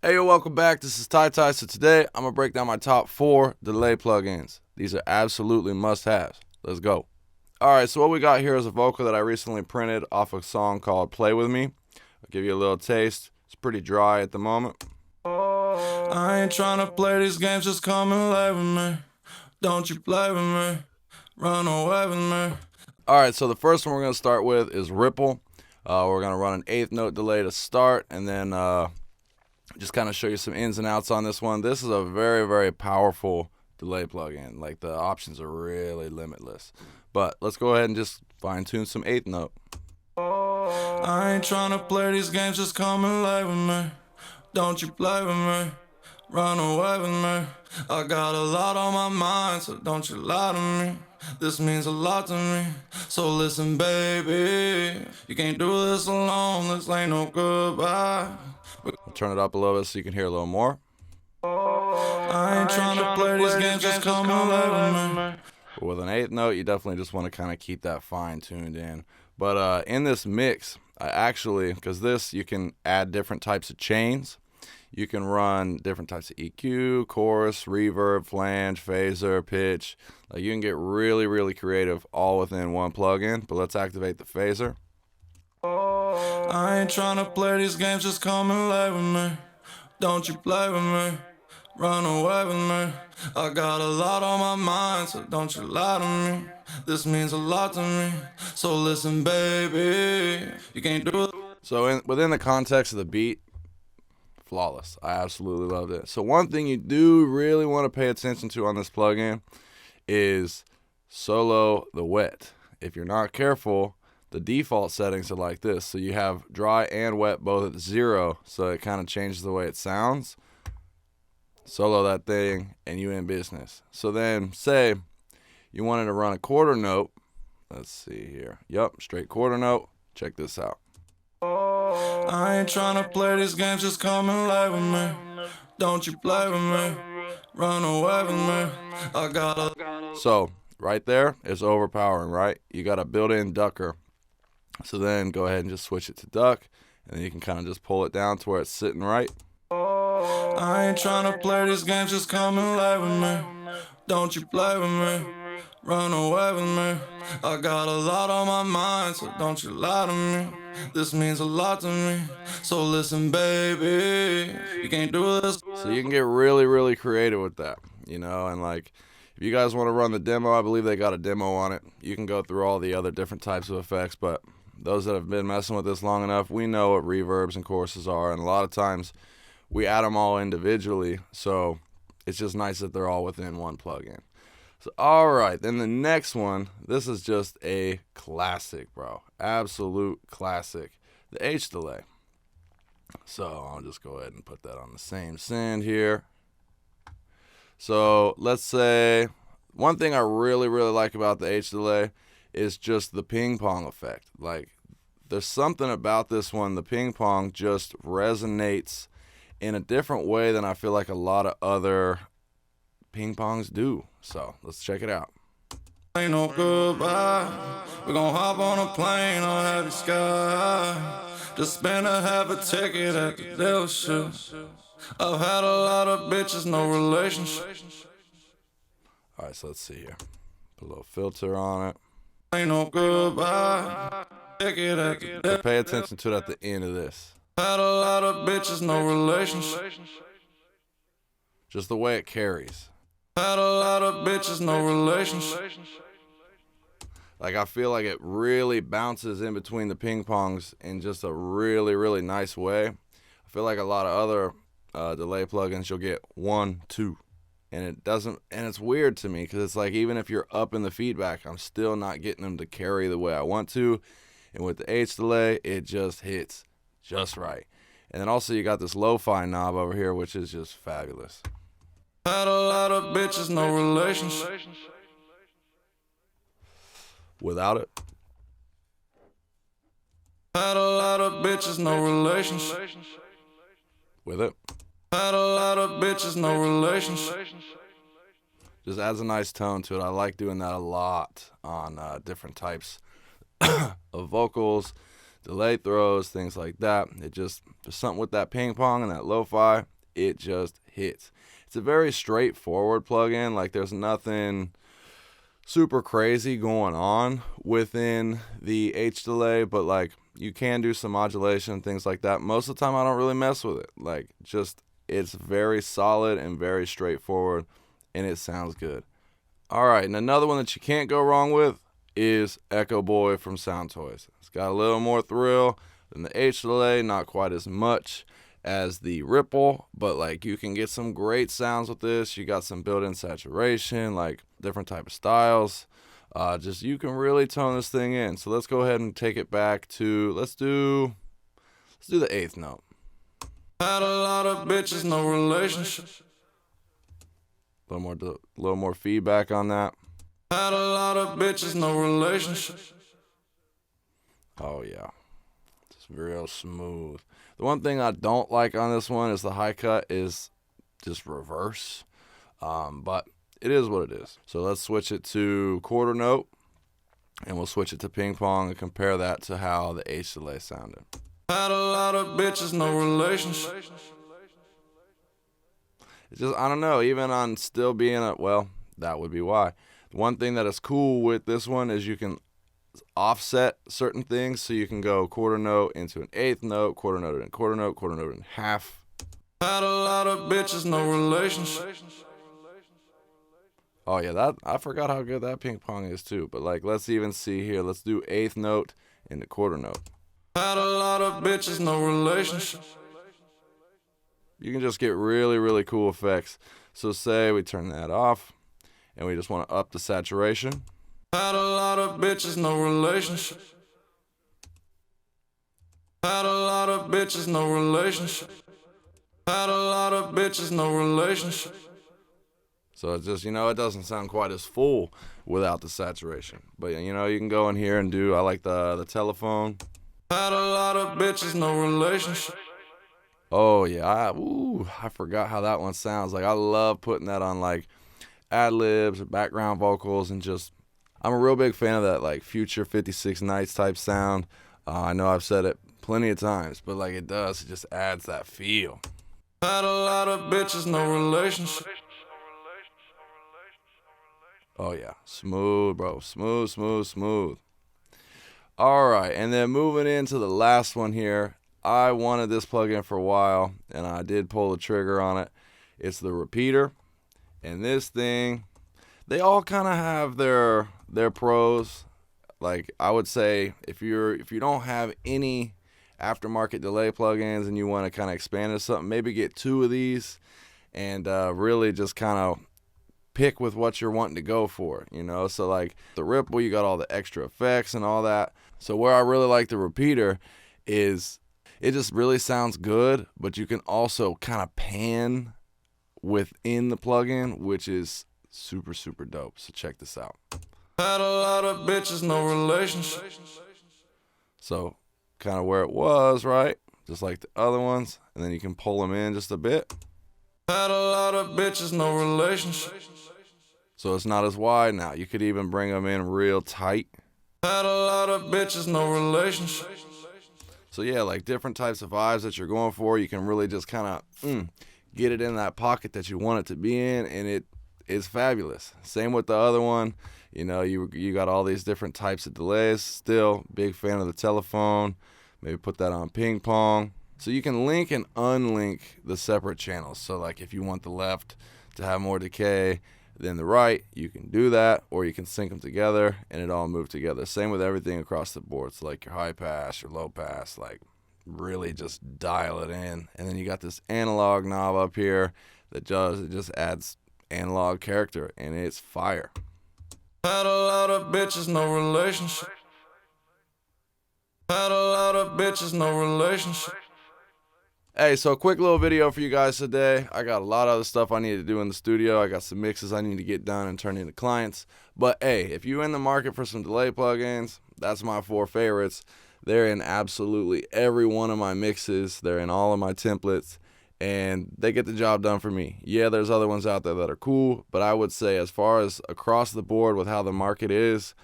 Hey, yo, welcome back. This is Ty Ty. So today I'm gonna break down my top 4 delay plugins. These are absolutely must-haves. Let's go. All right, so what we got here is a vocal that I recently printed off a song called "Play With Me." I'll give you a little taste. It's pretty dry at the moment. I ain't tryna play these games, just come and lay with me. Don't you play with me, run away with me. All right, so the first one we're gonna start with is Ripple. We're gonna run an 8th note delay to start, and then just kind of show you some ins and outs on this one. This is a very, very powerful delay plugin. Like, the options are really limitless. But let's go ahead and just fine tune some 8th note. I ain't tryna play these games, just come and lay with me. Don't you play with me, run away with me. I got a lot on my mind, so don't you lie to me. This means a lot to me, so listen baby. You can't do this alone, this ain't no goodbye. I'll turn it up a little bit so you can hear a little more. I ain't tryna play these games, just come and lay with me. But with an 8th note, you definitely just want to kind of keep that fine tuned in. But in this mix, I actually, because this, you can add different types of chains. You can run different types of EQ, chorus, reverb, flange, phaser, pitch. Like, you can get really, really creative all within one plugin. But let's activate the phaser. I ain't tryna play these games, just come and lay with me. Don't you play with me, run away with me. I got a lot on my mind, so don't you lie to me. This means a lot to me, so listen baby. You can't do it. So within the context of the beat, flawless. I absolutely loved it. So one thing you do really want to pay attention to on this plugin is solo the wet. If you're not careful, the default settings are like this. So you have dry and wet both at 0, so it kind of changes the way it sounds. Solo that thing and you in business. So then say you wanted to run a quarter note. Let's see here. Yep, straight quarter note. Check this out. I ain't tryna play these games, just come and lay with me. Don't you play with me, run away with me. I got a. So right there is overpowering, right? You got a built-in ducker. So then go ahead and just switch it to duck, and then you can kind of just pull it down to where it's sitting right. I ain't tryna play these games, just come and lay with me. Don't you play with me, run away with me. I got a lot on my mind, so don't you lie to me. This means a lot to me, so listen baby. You can't do this. So you can get really, really creative with that, and like, if you guys want to run the demo, I believe they got a demo on it. You can go through all the other different types of effects, but those that have been messing with this long enough, we know what reverbs and choruses are, and a lot of times we add them all individually, so it's just nice that they're all within one plugin. So, all right, then the next one, this is just a classic, bro. Absolute classic. The H delay. So I'll just go ahead and put that on the same send here. So let's say one thing I really, really like about the H delay is just the ping pong effect. Like, there's something about this one. The ping pong just resonates in a different way than I feel like a lot of other ping pongs do. So let's check it out. Ain't no goodbye. We gon' hop on a plane on heavy sky. Just spend a half a ticket at the dealership. I've had a lot of bitches, no relationship. All right, so let's see here. Put a little filter on it. Ain't no goodbye. Ticket at the So pay attention to it at the end of this. Had a lot of bitches, no relationship. Just the way it carries. Had a lot of bitches, no relationship. Like, I feel like it really bounces in between the ping pongs in just a really, really nice way. I feel like a lot of other delay plugins, you'll get 1, 2, and it doesn't. And it's weird to me because it's like, even if you're up in the feedback, I'm still not getting them to carry the way I want to. And with the H delay, it just hits just right. And then also you got this lo-fi knob over here, which is just fabulous. Had a lot of bitches, no relationship. Without it, Had a lot of bitches, no relationship. with it, Had a lot of bitches, no relationship. just adds a nice tone to it. I like doing that a lot on different types of vocals, delay throws, things like that. It just, there's something with that ping pong and that lo-fi. it just hits. It's a very straightforward plugin. Like, there's nothing super crazy going on within the H delay, but like you can do some modulation, things like that. Most of the time I don't really mess with it. Like, just, it's very solid and very straightforward, and it sounds good. All right, and another one that you can't go wrong with is Echo Boy from Soundtoys. It's got a little more thrill than the H delay, not quite as much as the Ripple, but like you can get some great sounds with this. You got some built-in saturation, like different type of styles. Just, you can really tone this thing in. So let's go ahead and take it back to, let's do the eighth note. Had a lot of bitches, no relationship. A little more feedback on that. Had a lot of bitches, no relationship. Oh yeah, it's real smooth. The one thing I don't like on this one is the high cut is just reverse, but it is what it is. So let's switch it to quarter note, and we'll switch it to ping pong and compare that to how the H delay sounded. Had a lot of bitches, no relationship. It's just, I don't know, even on still being well, that would be why. The one thing that is cool with this one is you can offset certain things, so you can go quarter note into an eighth note, quarter note and quarter note and half. Had a lot of bitches, no relationship. Oh yeah, that, I forgot how good that ping pong is too. But like, let's even see here. Let's do eighth note into quarter note. Had a lot of bitches, no relationship. You can just get really, really cool effects. So say we turn that off, and we just want to up the saturation. Had a lot of bitches, no relationship. Had a lot of bitches, no relationship. Had a lot of bitches, no relationship. So it's just, it doesn't sound quite as full without the saturation. But, you can go in here and do, I like the telephone. Had a lot of bitches, no relationship. Oh, yeah. I forgot how that one sounds. Like, I love putting that on, like, ad-libs or background vocals, and just, I'm a real big fan of that, like, Future 56 Nights type sound. I know I've said it plenty of times, but, like, it just adds that feel. Had a lot of bitches, no relationship. Oh, yeah. Smooth, bro. Smooth, smooth, smooth. All right, and then moving into the last one here. I wanted this plugin for a while, and I did pull the trigger on it. It's the Repeater. And this thing, they all kind of have their pros. Like, I would say if you don't have any aftermarket delay plugins and you want to kind of expand into something, maybe get 2 of these and really just kind of pick with what you're wanting to go for, So like the Ripple, you got all the extra effects and all that. So where I really like the Repeater is it just really sounds good, but you can also kind of pan within the plugin, which is super, super dope. So check this out. Had a lot of bitches, no relationship. So kind of where it was, right? Just like the other ones. And then you can pull them in just a bit. Had a lot of bitches, no relationship. So it's not as wide now. You could even bring them in real tight. Had a lot of bitches, no relationship. So yeah, like different types of vibes that you're going for, you can really just kind of get it in that pocket that you want it to be in, and it is fabulous. Same with the other one. You got all these different types of delays. Still, big fan of the telephone. Maybe put that on ping pong. So you can link and unlink the separate channels. So like if you want the left to have more decay than the right, you can do that, or you can sync them together and it all move together. Same with everything across the board. So like your high pass, your low pass, like really just dial it in. And then you got this analog knob up here that just adds analog character, and it's fire. Had a lot of bitches, no relationship. Had a lot of bitches, no relationship. Hey, so a quick little video for you guys today. I got a lot of other stuff I need to do in the studio. I got some mixes I need to get done and turn into clients. But hey, if you're in the market for some delay plugins, that's my 4 favorites. They're in absolutely every one of my mixes. They're in all of my templates, and they get the job done for me. Yeah, there's other ones out there that are cool, but I would say as far as across the board with how the market is,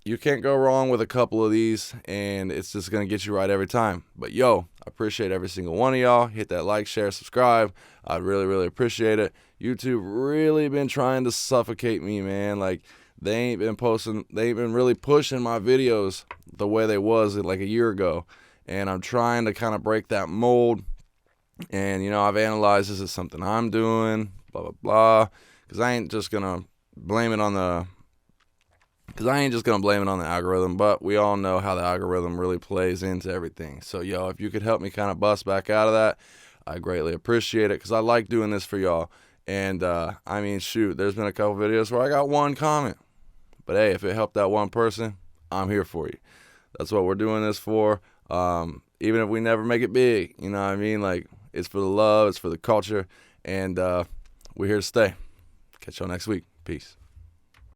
you can't go wrong with a couple of these, and it's just going to get you right every time. But yo, I appreciate every single one of y'all. Hit that like, share, subscribe. I'd really, really appreciate it. YouTube really been trying to suffocate me, man. Like, they ain't been really pushing my videos the way they was like a year ago. And I'm trying to kind of break that mold. And, I've analyzed, this is something I'm doing, blah, blah, blah. Because I ain't just going to blame it on the algorithm, but we all know how the algorithm really plays into everything. So, yo, if you could help me kind of bust back out of that, I greatly appreciate it, because I like doing this for y'all. And, shoot, there's been a couple videos where I got one comment. But, hey, if it helped that one person, I'm here for you. That's what we're doing this for. Even if we never make it big, you know what I mean? Like, it's for the love, it's for the culture, and we're here to stay. Catch y'all next week. Peace.